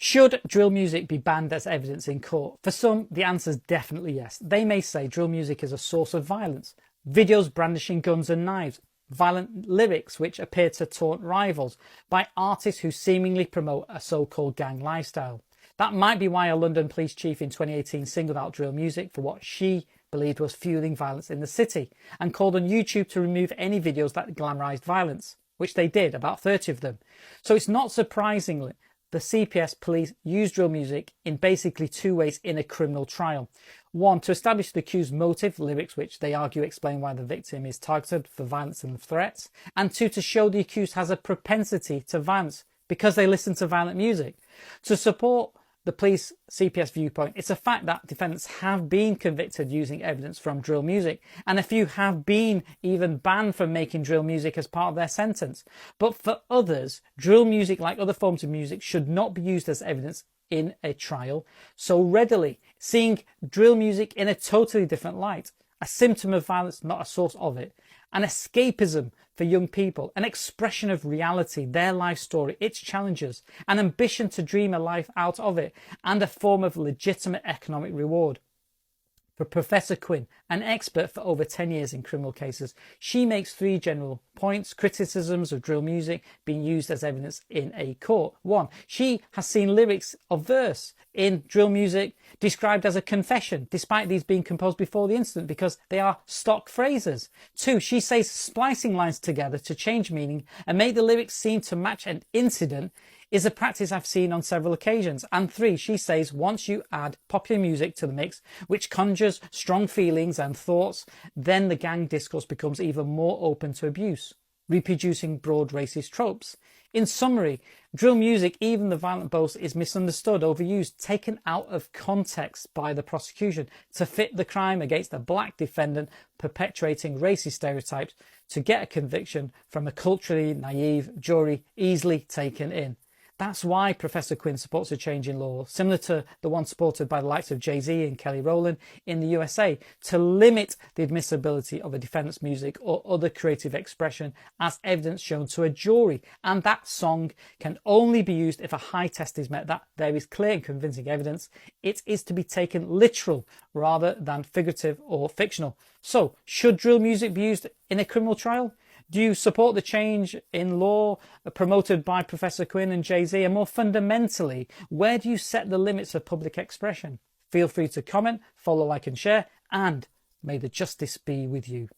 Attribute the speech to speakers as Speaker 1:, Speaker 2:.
Speaker 1: Should drill music be banned as evidence in court? For some, the answer is definitely yes. They may say drill music is a source of violence. Videos brandishing guns and knives, violent lyrics which appear to taunt rivals by artists who seemingly promote a so-called gang lifestyle. That might be why a London police chief in 2018 singled out drill music for what she believed was fueling violence in the city and called on YouTube to remove any videos that glamorised violence, which they did, about 30 of them. So it's not surprisingly the CPS police use drill music in basically two ways in a criminal trial. One, to establish the accused's motive, lyrics which they argue explain why the victim is targeted for violence and threats. And two, to show the accused has a propensity to violence because they listen to violent music. To support the police CPS viewpoint, it's a fact that defendants have been convicted using evidence from drill music, and a few have been even banned from making drill music as part of their sentence. But for others, drill music, like other forms of music, should not be used as evidence in a trial so readily, seeing drill music in a totally different light, a symptom of violence, not a source of it, an escapism for young people, an expression of reality, their life story, its challenges, an ambition to dream a life out of it, and a form of legitimate economic reward. For Professor Quinn, an expert for over 10 years in criminal cases, she makes three general points, criticisms of drill music being used as evidence in a court. One, she has seen lyrics of verse in drill music described as a confession, despite these being composed before the incident because they are stock phrases. Two, she says splicing lines together to change meaning and make the lyrics seem to match an incident is a practice I've seen on several occasions. And three, she says once you add popular music to the mix, which conjures strong feelings and thoughts, then the gang discourse becomes even more open to abuse, reproducing broad racist tropes. In summary, drill music, even the violent boast, is misunderstood, overused, taken out of context by the prosecution to fit the crime against a black defendant perpetuating racist stereotypes to get a conviction from a culturally naive jury easily taken in. That's why Professor Quinn supports a change in law, similar to the one supported by the likes of Jay-Z and Kelly Rowland in the USA, to limit the admissibility of a defendant's music or other creative expression as evidence shown to a jury. And that song can only be used if a high test is met that there is clear and convincing evidence it is to be taken literal rather than figurative or fictional. So, should drill music be used in a criminal trial? Do you support the change in law promoted by Professor Quinn and Jay-Z? And more fundamentally, where do you set the limits of public expression? Feel free to comment, follow, like and share, and may the justice be with you.